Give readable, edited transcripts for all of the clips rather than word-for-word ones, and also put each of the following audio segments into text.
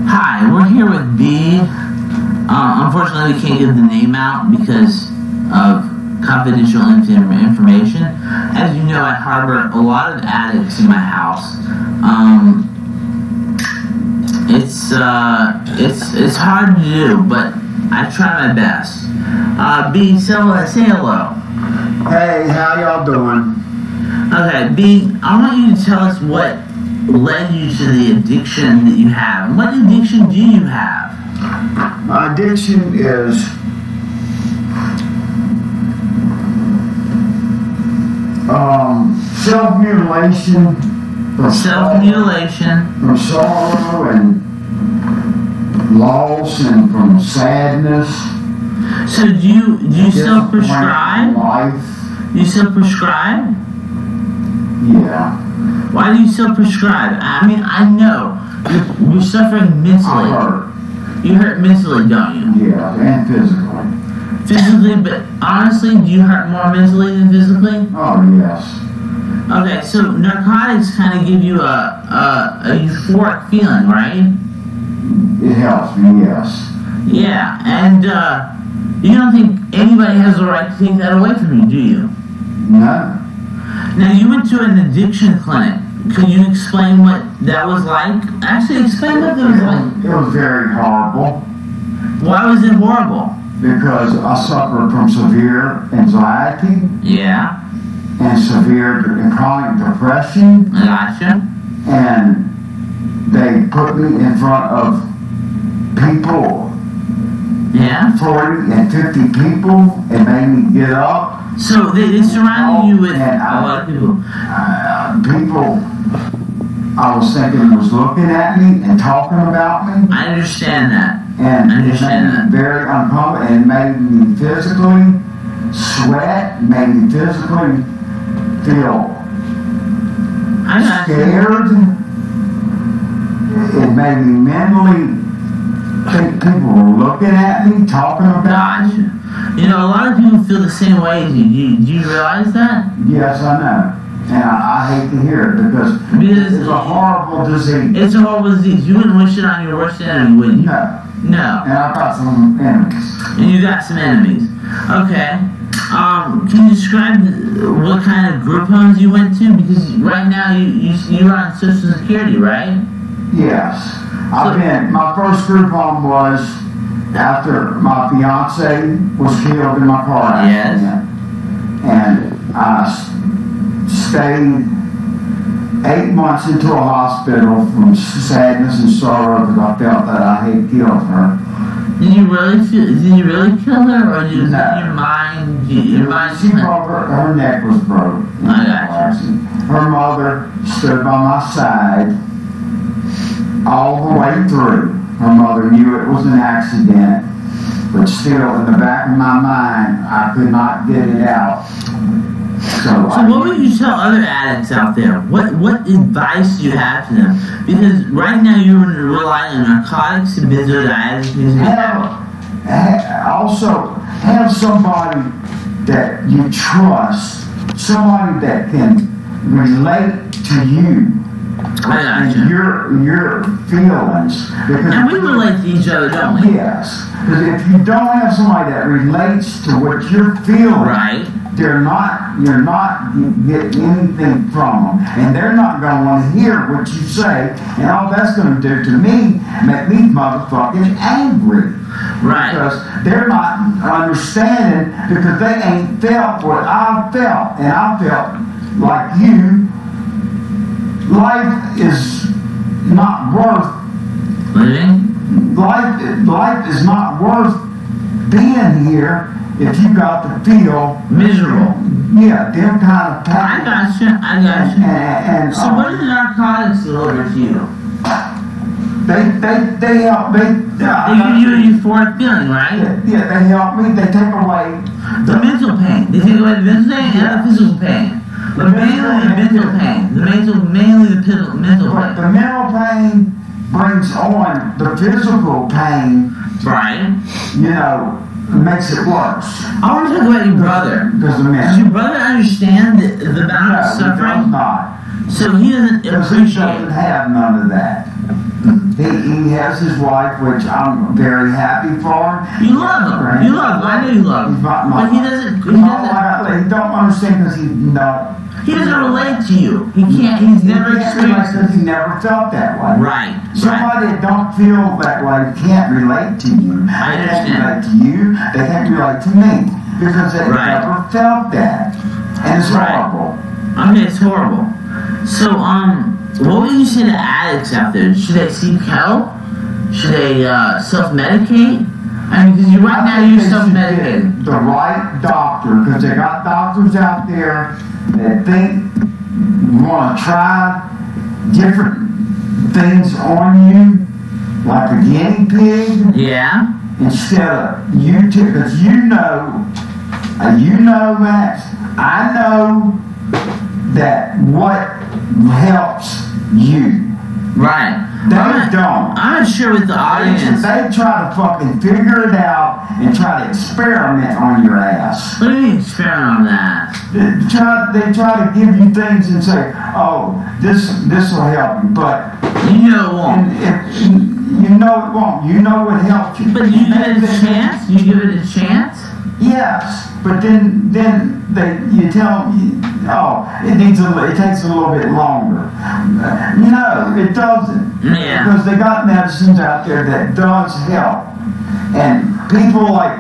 Hi, we're here with B. Unfortunately, we can't give the name out because of confidential information. As you know, I harbor a lot of addicts in my house. It's hard to do, but I try my best. B, say hello. Hey, how y'all doing? Okay, B, I want you to tell us what led you to the addiction that you have. What addiction do you have? My addiction is self-mutilation. Self-mutilation. From sorrow and loss and from sadness. So do you self-prescribe? Do you self-prescribe? Yeah. Why do you self-prescribe? I mean, I know you're suffering mentally. I hurt. You hurt mentally, don't you? Yeah, and physically. Physically, but honestly, do you hurt more mentally than physically? Oh, yes. Okay, so narcotics kind of give you a euphoric feeling, right? It helps me, yes. Yeah, and you don't think anybody has the right to take that away from you, do you? No. Now, you went to an addiction clinic. Could you explain what that was like? Actually, explain what that was like. It was very horrible. Why was it horrible? Because I suffered from severe anxiety. Yeah. And severe and chronic depression. Gotcha. And they put me in front of people. Yeah. 40 and 50 people and made me get up. So they surrounded you with a lot of people. People I was thinking was looking at me and talking about me. I understand that. And I understand it made that. me very uncomfortable and made me physically sweat, made me physically feel scared. It made me mentally think people were looking at me, talking about me. You know, a lot of people feel the same way as you. Do you realize that? Yes, I know. And I hate to hear it because it's a horrible disease. It's a horrible disease. You wouldn't wish it on your worst enemy, would you? No. No. And I've got some enemies. And you got some enemies. Okay. Can you describe what kind of group homes you went to? Because right now you're on Social Security, right? Yes. My first group home was after my fiance was killed in my car accident. Yes. And I stayed 8 months into a hospital from sadness and sorrow because I felt that I had killed her. Did you really kill her, or did No. your mind? She broke her neck was broke. I got you. Her mother stood by my side all the way through. Her mother knew it was an accident, but still in the back of my mind, I could not get it out. So what would you tell other addicts out there? What advice do you have to them? Because right now you're relying on narcotics and benzodiazepines. Also, have somebody that you trust, somebody that can relate to you. I got you. Your feelings. And we relate to each other, don't we? Yes. Because if you don't have somebody that relates to what you're feeling, right, you're not getting anything from them, and they're not going to want to hear what you say, and all that's going to do to me, make me motherfucking angry. Right. Because they're not understanding, because they ain't felt what I felt, and I felt like you. Life is not worth living. Life is not worth being here if you got to feel miserable. Yeah, them kind of pain. I got you. And so what do the narcotics deliver to you? They help me. They give you a euphoric feeling, right? Yeah, they help me. They take away the mental pain. They take away the mental pain and the physical pain. But mainly the mental pain. Mainly the mental pain. The mental pain brings on the physical pain. Right. You know, makes it worse. I want to talk about your brother. Does your brother understand the amount of suffering? No, he does not. So he doesn't appreciate. He doesn't have none of that. He has his wife, which I'm very happy for. You love him. You love him. I know you love him. But he doesn't. He don't understand because he doesn't relate to you. He can't. He's never experienced it. He never felt that way. Right. Somebody that don't feel that way can't relate to you. I understand. They can't relate to you. They can't relate to me because they never felt that, and it's horrible. I mean, it's horrible. So, what would you say to addicts out there? Should they seek help? Should they self-medicate? I mean, because right now you're self-medicating. The right doctor, because they got doctors out there that think want to try different things on you, like a guinea pig. Yeah. Instead of you, because you know, Max, I know that what helps you. Right. They don't. I'm sure with the audience. They try to fucking figure it out and try to experiment on your ass. What do you mean experiment on that? They try to give you things and say, oh, this will help you, but you know it won't. You know it won't. You know what helps you. But you give it a chance? You give it a chance? Yes, but then you tell them, oh, it takes a little bit longer. No, it doesn't. Yeah. Because they got medicines out there that does help, and people like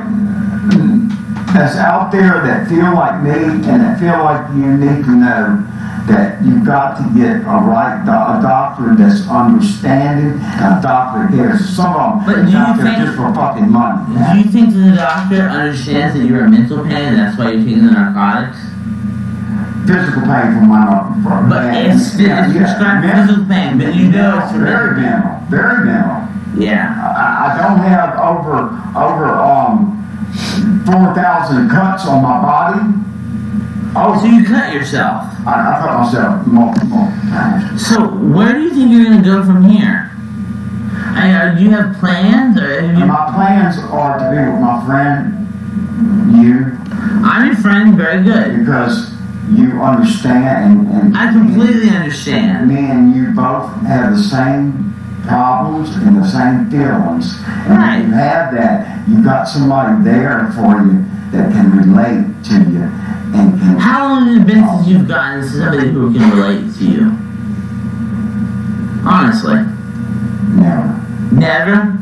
that's out there that feel like me and that feel like you need to know that you've got to get a doctor that's understanding, a doctor that cares. Some of them out there just for fucking money. Do you think that the doctor understands that you're a mental pain and that's why you're taking the narcotics? Physical pain from my narcotics. But it's prescribed physical pain, but you know it's very mental. Very mental. Yeah. I don't have over 4,000 cuts on my body. Oh, so you cut yourself? I cut myself multiple times. So where do you think you're going to go from here? Do you have plans? My plans are to be with my friend, you. I'm your friend, very good. Because you understand and I completely understand. Me and you both have the same problems and the same feelings. And when you have that, you got somebody there for you that can relate to you. How long has it been since you've gotten somebody who can relate to you? Honestly. Never. Never?